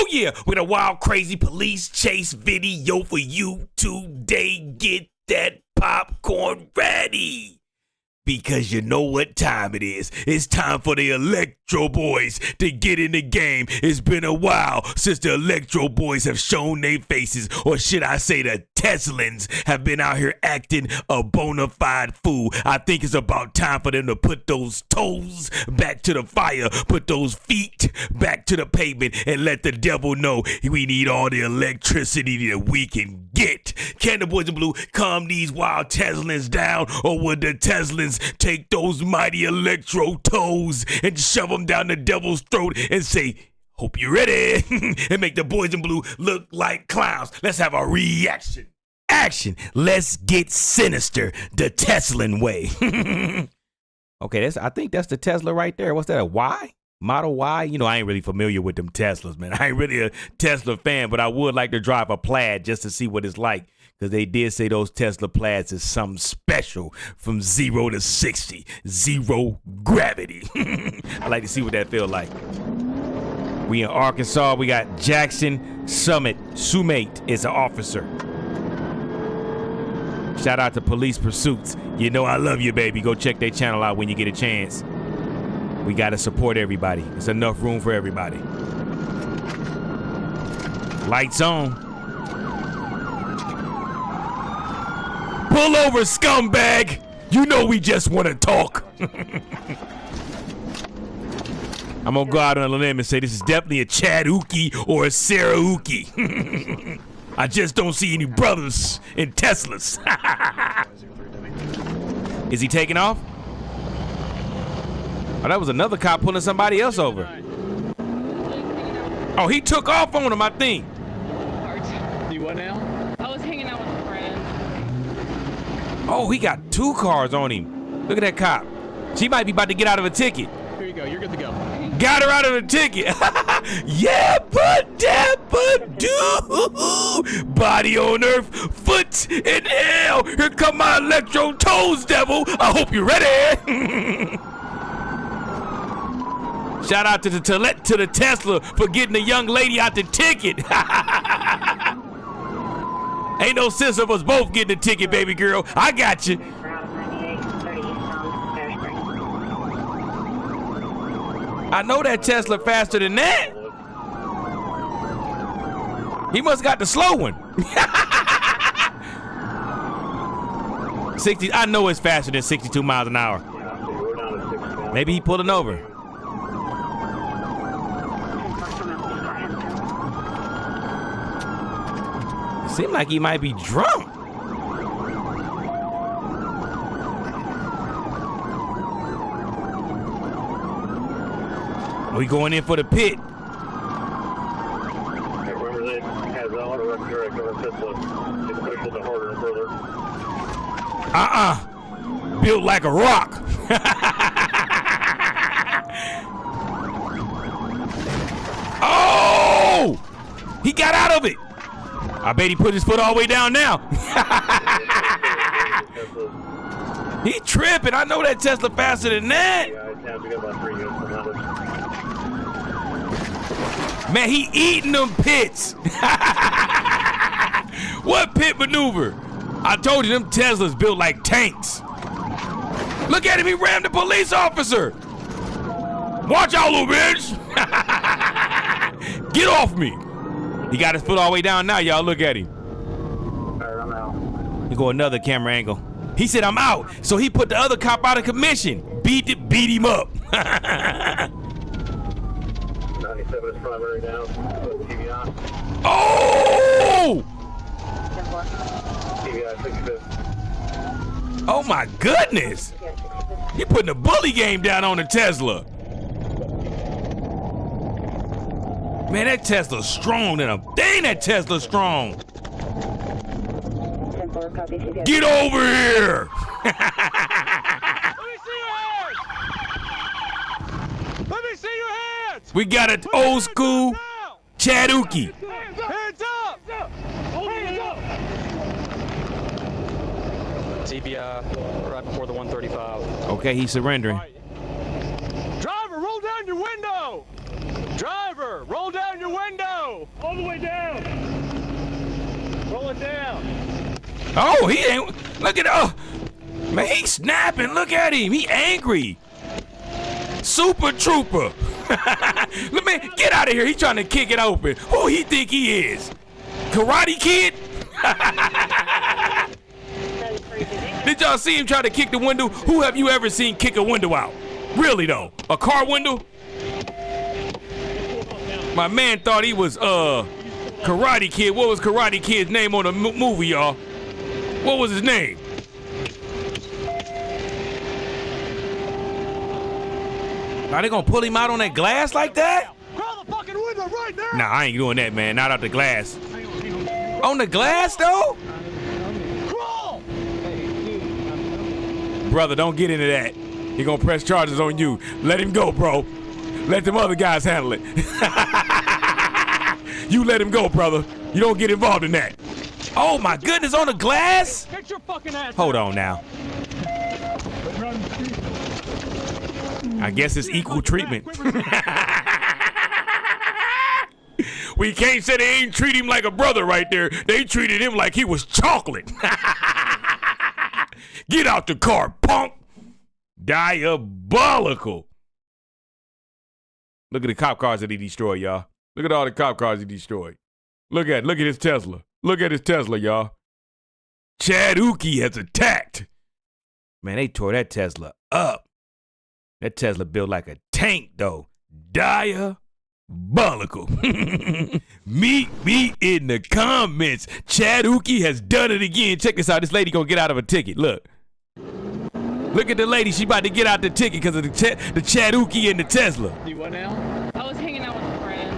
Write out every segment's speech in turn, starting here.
Oh yeah, with a wild, crazy police chase video for you today. Get that popcorn ready. Because you know what time it is. It's time for the Electro Boys to get in the game. It's been a while since the Electro Boys have shown their faces, or should I say the Teslans have been out here acting a bona fide fool. I think it's about time for them to put those toes back to the fire, put those feet back to the pavement, and let the devil know we need all the electricity that we can get. Can the boys in blue calm these wild Teslans down, or would the Teslans take those mighty electro toes and shove them down the devil's throat and say, hope you're ready, and make the boys in blue look like clowns? Let's have a reaction. Action. Let's get sinister the Teslan way. Okay, I think that's the Tesla right there. What's that, a Y? Model Y? You know, I ain't really familiar with them Teslas, man. I ain't really a Tesla fan, but I would like to drive a Plaid just to see what it's like. Because they did say those Tesla Plaids is something special from 0 to 60. Zero gravity. I like to see what that feels like. We in Arkansas. We got Jackson Sumate is an officer. Shout out to Police Pursuits. You know I love you, baby. Go check their channel out when you get a chance. We got to support everybody. There's enough room for everybody. Lights on. Pull over, scumbag! You know we just want to talk. I'm gonna go out on a limb and say this is definitely a Chad Ookie or a Sarah Ookie. I just don't see any brothers in Teslas. Is he taking off? Oh, that was another cop pulling somebody else over. Oh, he took off on him, I think. You what now? I was hanging out with a friend. Oh, he got 2 cars on him. Look at that cop. She might be about to get out of a ticket. Here you go. You're good to go. Got her out of the ticket. Yeah, but do. Body on earth, foot in hell. Here come my electro toes, devil. I hope you're ready. Shout out to the Tesla for getting the young lady out the ticket. Ain't no sense of us both getting a ticket, baby girl. I got you. I know that Tesla faster than that. He must got the slow one. 60. I know it's faster than 62 miles an hour. Maybe he pulling over. Seems like he might be drunk. We going in for the pit. Built like a rock. Oh! He got out of it. I bet he put his foot all the way down now. He tripping. I know that Tesla faster than that. Man, he eating them pits. What pit maneuver? I told you them Teslas built like tanks. Look at him, he rammed the police officer. Watch out, little bitch. Get off me. He got his foot all the way down now, y'all. Look at him. I'm out. He go another camera angle. He said, I'm out. So he put the other cop out of commission. Beat him up. 97 is primary now. TV on. Oh! TV on 65. Oh my goodness. He putting a bully game down on the Tesla. Man, that Tesla's strong than a dang. That Tesla's strong. Get over here. Let me see your hands. We got an old school Chaduki. Hands up. Hands up. TBI right before the 135. Okay, he's surrendering. Driver, roll down your window. Driver, roll down your window. Oh, he ain't. Look at man, he snapping. Look at him. He angry. Super Trooper. Let me get out of here. He trying to kick it open. Who he think he is? Karate Kid? Did y'all see him try to kick the window? Who have you ever seen kick a window out? Really though? A car window? My man thought he was Karate Kid. What was Karate Kid's name on the movie, y'all? What was his name? Are they gonna pull him out on that glass like that? Crawl the fucking window right now! Nah, I ain't doing that, man. Not out the glass. On the glass, though? Crawl! Brother, don't get into that. He gonna press charges on you. Let him go, bro. Let them other guys handle it. You let him go, brother. You don't get involved in that. Oh, my goodness, on the glass? Get your fucking ass Hold on now. I guess it's equal treatment. We can't say they ain't treat him like a brother right there. They treated him like he was chocolate. Get out the car, punk. Diabolical. Look at the cop cars that he destroyed, y'all. Look at all the cop cars he destroyed. Look at his Tesla. Look at his Tesla, y'all. Chad Uki has attacked. Man, they tore that Tesla up. That Tesla built like a tank, though. Diabolical. Meet me in the comments. Chad Uki has done it again. Check this out. This lady gonna get out of a ticket. Look. Look at the lady. She about to get out the ticket because of the Chad Uki and the Tesla. Do what now? I was hanging out with a friend.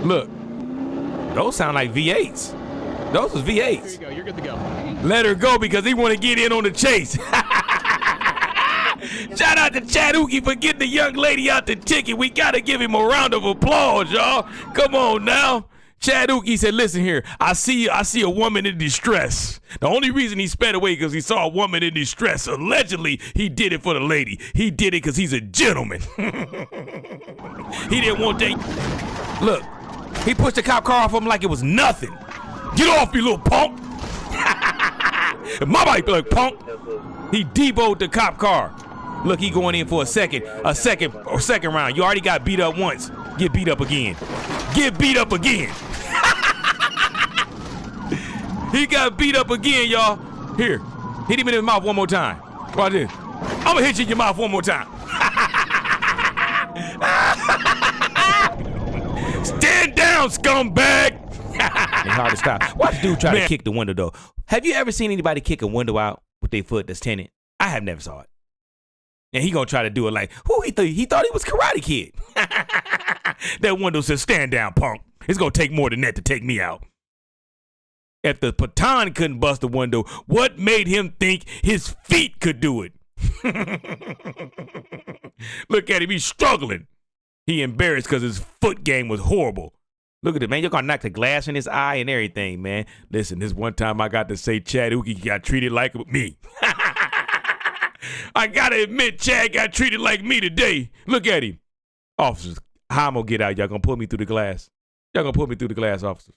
Look. Those sound like V8s. Those was Here you V8s. go. You're good to go. Let her go because he want to get in on the chase. Shout out to Chad Uki for getting the young lady out the ticket. We got to give him a round of applause, y'all. Come on now. Chad Uki said, listen here, I see a woman in distress. The only reason he sped away because he saw a woman in distress. Allegedly, he did it for the lady. He did it because he's a gentleman. He didn't want that. Look, he pushed the cop car off him like it was nothing. Get off, you little punk. My bike be like, punk. He deboed the cop car. Look, he going in for a second round. You already got beat up once. Get beat up again. Get beat up again. He got beat up again, y'all. Here, hit him in his mouth one more time. Watch this. I'm gonna hit you in your mouth one more time. Stand down, scumbag. It's hard to stop. Watch dude try to kick the window, though. Have you ever seen anybody kick a window out with their foot that's tinted? I have never saw it. And he gonna try to do it like, who he thought he was Karate Kid. That window says, stand down, punk. It's gonna take more than that to take me out. If the Patan couldn't bust the window, what made him think his feet could do it? Look at him, he's struggling. He embarrassed because his foot game was horrible. Look at it, man. You're gonna knock the glass in his eye and everything, man. Listen, this one time I got to say Chad Uki got treated like me. I gotta admit, Chad got treated like me today. Look at him. Officers, how I'm gonna get out? Y'all gonna pull me through the glass? Y'all gonna pull me through the glass, officers?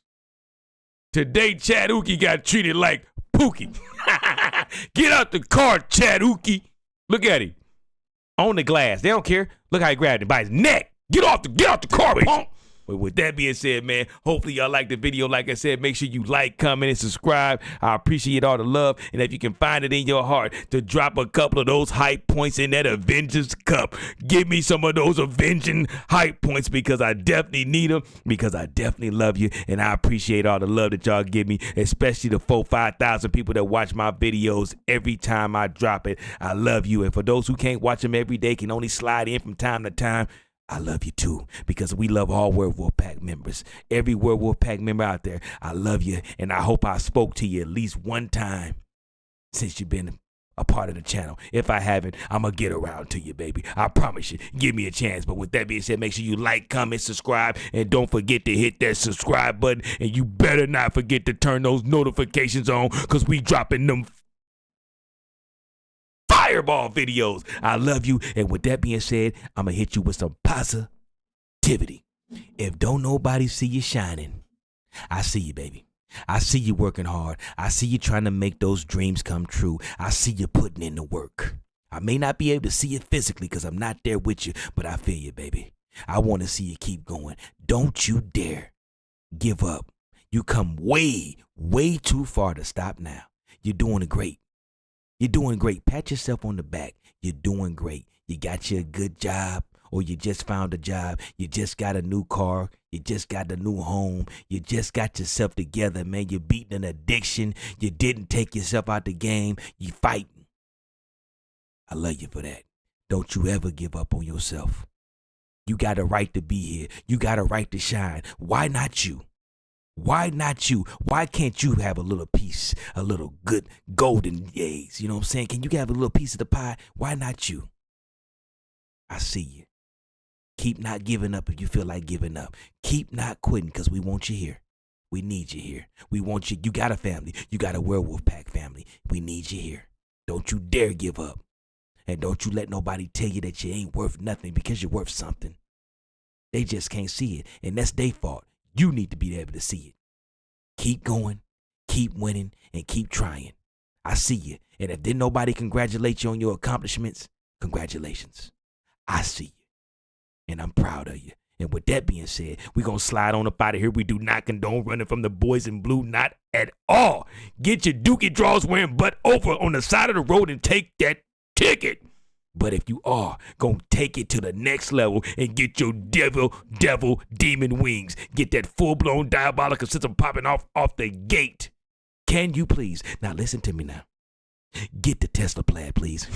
Today, Chad Uki got treated like Pookie. Get out the car, Chad Uki. Look at him. On the glass. They don't care. Look how he grabbed him by his neck. Get out the car, punk. But with that being said, man, hopefully y'all like the video. Like I said, make sure you like, comment, and subscribe. I appreciate all the love. And if you can find it in your heart to drop a couple of those hype points in that Avengers Cup, give me some of those Avenging hype points because I definitely need them, because I definitely love you. And I appreciate all the love that y'all give me, especially the 4,000-5,000 people that watch my videos every time I drop it. I love you. And for those who can't watch them every day, can only slide in from time to time, I love you too, because we love all Werewolf Pack members. Every Werewolf Pack member out there, I love you, and I hope I spoke to you at least one time since you've been a part of the channel. If I haven't, I'm going to get around to you, baby. I promise you. Give me a chance. But with that being said, make sure you like, comment, subscribe, and don't forget to hit that subscribe button, and you better not forget to turn those notifications on, because we dropping them fireball videos. I love you. And with that being said, I'm going to hit you with some positivity. If don't nobody see you shining, I see you, baby. I see you working hard. I see you trying to make those dreams come true. I see you putting in the work. I may not be able to see it physically because I'm not there with you, but I feel you, baby. I want to see you keep going. Don't you dare give up. You come way, way too far to stop now. You're doing great. You're doing great. Pat yourself on the back. You're doing great. You got you a good job, or you just found a job. You just got a new car. You just got a new home. You just got yourself together, man. You're beating an addiction. You didn't take yourself out the game. You fighting. I love you for that. Don't you ever give up on yourself. You got a right to be here. You got a right to shine. Why not you? Why not you? Why can't you have a little piece, a little good golden eggs? You know what I'm saying? Can you have a little piece of the pie? Why not you? I see you. Keep not giving up if you feel like giving up. Keep not quitting because we want you here. We need you here. We want you. You got a family. You got a werewolf pack family. We need you here. Don't you dare give up. And don't you let nobody tell you that you ain't worth nothing because you're worth something. They just can't see it, and that's their fault. You need to be able to see it. Keep going, keep winning, and keep trying. I see you. And if didn't nobody congratulate you on your accomplishments, congratulations. I see you. And I'm proud of you. And with that being said, we're going to slide on up out of here. We do not condone running from the boys in blue, not at all. Get your dookie drawers wearing butt over on the side of the road and take that ticket. But if you are going to take it to the next level and get your devil, demon wings, get that full-blown diabolical system popping off the gate, can you please, now listen to me now, get the Tesla plaid, please.